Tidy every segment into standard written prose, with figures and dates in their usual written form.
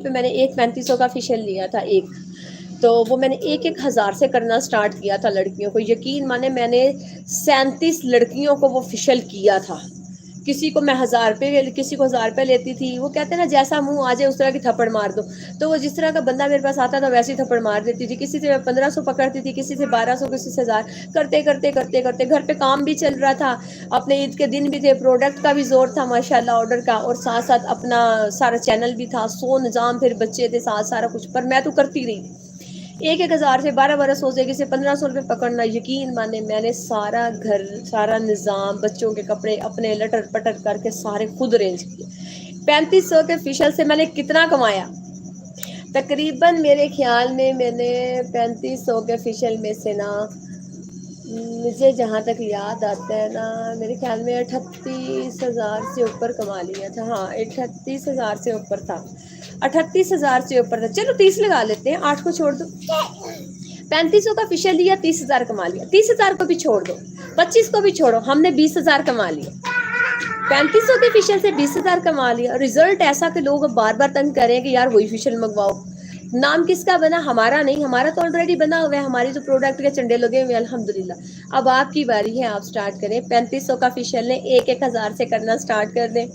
پہ میں نے ایک 3500 کا فیشیل لیا تھا ایک، تو وہ میں نے ایک ایک ہزار سے کرنا سٹارٹ کیا تھا لڑکیوں کو، یقین مانے میں نے 37 لڑکیوں کو وہ فیشیل کیا تھا، کسی کو میں 1000 روپے، کسی کو 1000 روپے لیتی تھی، وہ کہتے ہیں نا جیسا منہ آ جائے اس طرح کی تھپڑ مار دو، تو وہ جس طرح کا بندہ میرے پاس آتا تھا ویسے ہی تھپڑ مار دیتی تھی، کسی سے میں 1500 پکڑتی تھی، کسی سے 1200، کسی سے 1000، کرتے کرتے کرتے کرتے گھر پہ کام بھی چل رہا تھا، اپنے عید کے دن بھی تھے، پروڈکٹ کا بھی زور تھا ماشاء اللہ آرڈر کا، اور ساتھ ساتھ اپنا سارا چینل بھی تھا، سو نظام، پھر بچے تھے ساتھ، سارا کچھ، پر میں تو کرتی رہی، ایک ایک ہزار سے 1200 سے کسی 1500 روپے پکڑنا، یقین مانے میں نے سارا گھر، سارا نظام، بچوں کے کپڑے اپنے لٹر پٹر کر کے سارے خود ارینج کیے، 3500 کے فیشل سے میں نے کتنا کمایا، تقریباً میرے خیال میں نے 3500 کے فیشل میں سے نا، مجھے جہاں تک یاد آتا ہے نا، میرے خیال میں 38,000 سے اوپر کما لیا تھا، ہاں 38,000 سے اوپر تھا، 38,000 سے اوپر تھا، چلو 30 لگا لیتے ہیں، 8 کو چھوڑ دو، 3500 کا فیشل لیا، 30,000 کما لیا، 30,000 کو بھی چھوڑ دو، 25 کو بھی چھوڑو، ہم نے 20,000 کما لیا، 3500 کے فیشل سے 20,000 کما لیا، رزلٹ ایسا کہ لوگ بار بار تنگ کریں کہ یار وہی فیشل منگواؤ، نام کس کا بنا، ہمارا نہیں، ہمارا تو آلریڈی بنا ہوا ہے، ہماری تو پروڈکٹ کے چنڈے لگے ہوئے ہیں الحمدللہ، اب آپ کی باری ہے، آپ سٹارٹ کریں، 3500 کا فیشل لیں، ایک ایک ہزار سے کرنا سٹارٹ کر دیں،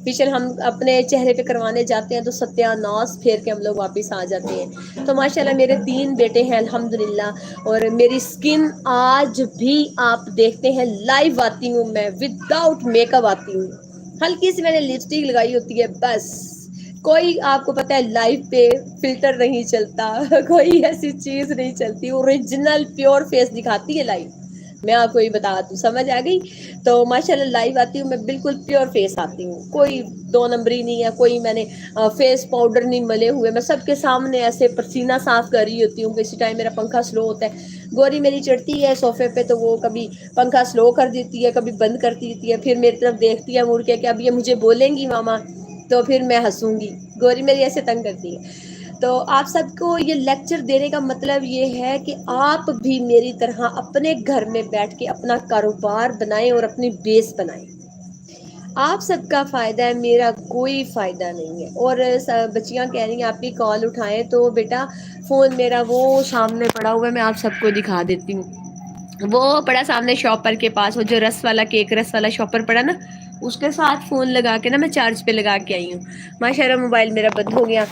فیشل ہم اپنے چہرے پہ کروانے جاتے ہیں تو ستیہ ناس پھیر کے ہم لوگ واپس آ جاتے ہیں، تو ماشاءاللہ میرے 3 بیٹے ہیں الحمدللہ، اور میری سکن آج بھی آپ دیکھتے ہیں لائیو آتی ہوں میں وداؤٹ میک اپ آتی ہوں، ہلکی سی میں نے لپسٹک لگائی ہوتی ہے بس، کوئی آپ کو پتا ہے لائف پہ فلٹر نہیں چلتا، کوئی ایسی چیز نہیں چلتی، اوریجنل پیور فیس دکھاتی ہے لائف، میں آپ کو یہ بتا دوں، سمجھ آ گئی، تو ماشاء اللہ لائیو آتی ہوں میں بالکل پیور فیس آتی ہوں، کوئی 2 نمبری نہیں ہے، کوئی میں نے فیس پاؤڈر نہیں ملے ہوئے، میں سب کے سامنے ایسے پسینہ صاف کر رہی ہوتی ہوں، کسی ٹائم میرا پنکھا سلو ہوتا ہے، گوری میری چڑھتی ہے صوفے پہ تو وہ کبھی پنکھا سلو کر دیتی ہے، کبھی بند کر دیتی ہے، پھر میری طرف دیکھتی ہے مڑ کے کہ اب یہ مجھے بولیں گی ماما، تو پھر میں ہنسوں گی، گوری میری ایسے تنگ کرتی ہے، تو آپ سب کو یہ لیکچر دینے کا مطلب یہ ہے کہ آپ بھی میری طرح اپنے گھر میں بیٹھ کے اپنا کاروبار بنائیں اور اپنی بیس بنائیں، آپ سب کا فائدہ ہے، میرا کوئی فائدہ نہیں ہے، اور بچیاں کہہ رہی ہیں آپ کی کال اٹھائیں، تو بیٹا فون میرا وہ سامنے پڑا ہوا ہے، میں آپ سب کو دکھا دیتی ہوں، وہ پڑا سامنے شاپر کے پاس، وہ جو رس والا کیک رس والا شاپر پڑا نا، اس کے ساتھ فون لگا کے نا میں چارج پہ لگا کے آئی ہوں، ماشاء اللہ موبائل میرا بند ہو گیا،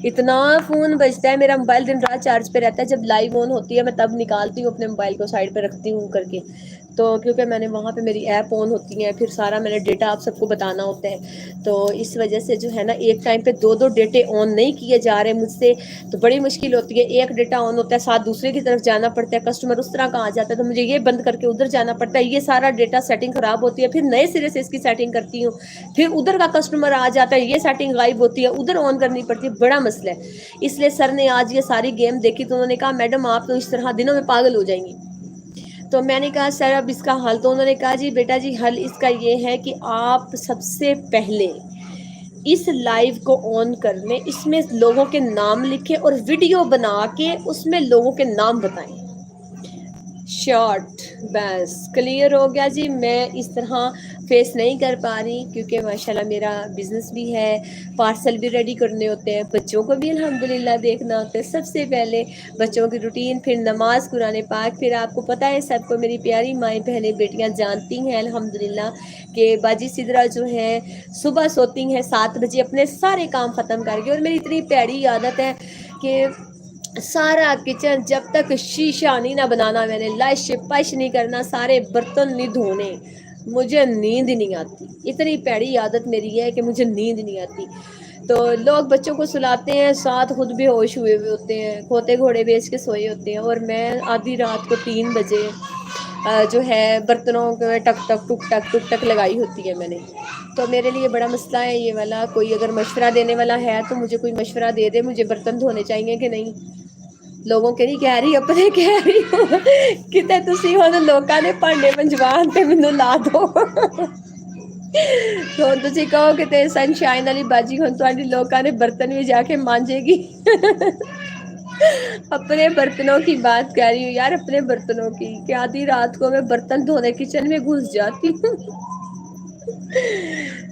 اتنا فون بجتا ہے میرا موبائل دن رات چارج پہ رہتا ہے، جب لائیو آن ہوتی ہے میں تب نکالتی ہوں اپنے موبائل کو سائڈ پہ رکھتی ہوں کر کے، تو کیونکہ میں نے وہاں پہ میری ایپ آن ہوتی ہیں، پھر سارا میں نے ڈیٹا آپ سب کو بتانا ہوتا ہے، تو اس وجہ سے جو ہے نا ایک ٹائم پہ 2 ڈیٹے آن نہیں کیے جا رہے مجھ سے، تو بڑی مشکل ہوتی ہے، ایک ڈیٹا آن ہوتا ہے ساتھ دوسرے کی طرف جانا پڑتا ہے، کسٹمر اس طرح کا آ جاتا ہے تو مجھے یہ بند کر کے ادھر جانا پڑتا ہے، یہ سارا ڈیٹا سیٹنگ خراب ہوتی ہے، پھر نئے سرے سے اس کی سیٹنگ کرتی ہوں، پھر ادھر کا کسٹمر آ جاتا ہے، یہ سیٹنگ غائب ہوتی ہے، ادھر آن کرنی پڑتی ہے، بڑا مسئلہ ہے، اس لیے سر نے آج یہ ساری گیم دیکھی تو انہوں نے کہا میڈم آپ تو اس طرح دنوں میں پاگل ہو جائیں گی، تو میں نے کہا سر اب اس کا حل، تو انہوں نے کہا جی بیٹا جی حل اس کا یہ ہے کہ آپ سب سے پہلے اس لائیو کو آن کر لیں، اس میں لوگوں کے نام لکھیں اور ویڈیو بنا کے اس میں لوگوں کے نام بتائیں، شارٹ، بس کلیئر ہو گیا جی، میں اس طرح فیس نہیں کر پا رہی کیونکہ ماشاءاللہ میرا بزنس بھی ہے، پارسل بھی ریڈی کرنے ہوتے ہیں، بچوں کو بھی الحمدللہ دیکھنا ہوتا ہے، سب سے پہلے بچوں کی روٹین، پھر نماز قرآن پاک، پھر آپ کو پتہ ہے سب کو میری پیاری مائیں بہنیں بیٹیاں جانتی ہیں الحمدللہ کہ باجی سدرا جو ہے صبح سوتی ہیں 7 بجے اپنے سارے کام ختم کر کے، اور میری اتنی پیڑی عادت ہے کہ سارا کچن جب تک شیشہ نہیں نہ بنانا، میں نے لش پش نہیں کرنا، سارے برتن نہیں دھونے، مجھے نیند نہیں آتی، اتنی پیڑی عادت میری ہے کہ مجھے نیند نہیں آتی، تو لوگ بچوں کو سلاتے ہیں ساتھ خود بھی ہوش ہوئے ہوئے ہوتے ہیں، کھوتے گھوڑے بیچ کے سوئے ہوتے ہیں، اور میں آدھی رات کو 3 بجے جو ہے برتنوں کے ٹک ٹک ٹک ٹک ٹک ٹک لگائی ہوتی ہے میں نے، تو میرے لیے بڑا مسئلہ ہے یہ والا، کوئی اگر مشورہ دینے والا ہے تو مجھے کوئی مشورہ دے دے، مجھے برتن دھونے چاہیے کہ نہیں، لوگوں کے نہیں کہہ رہی اپنے کہہ رہی ہوں، کتے تسی ہو لوکاں نے بھانڈے منجوان تے مینوں لا دو، تو تسی کہو کہ تے سن شائن والی باجی ہن تہاڈی لوکاں نے برتن بھی جا کے مانجے گی، اپنے برتنوں کی بات کر رہی ہوں یار، اپنے برتنوں کی کہ آدھی رات کو میں برتن دھونے کچن میں گھس جاتی ہوں،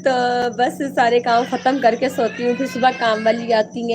تو بس سارے کام ختم کر کے سوتی ہوں، پھر صبح کام والی آتی ہیں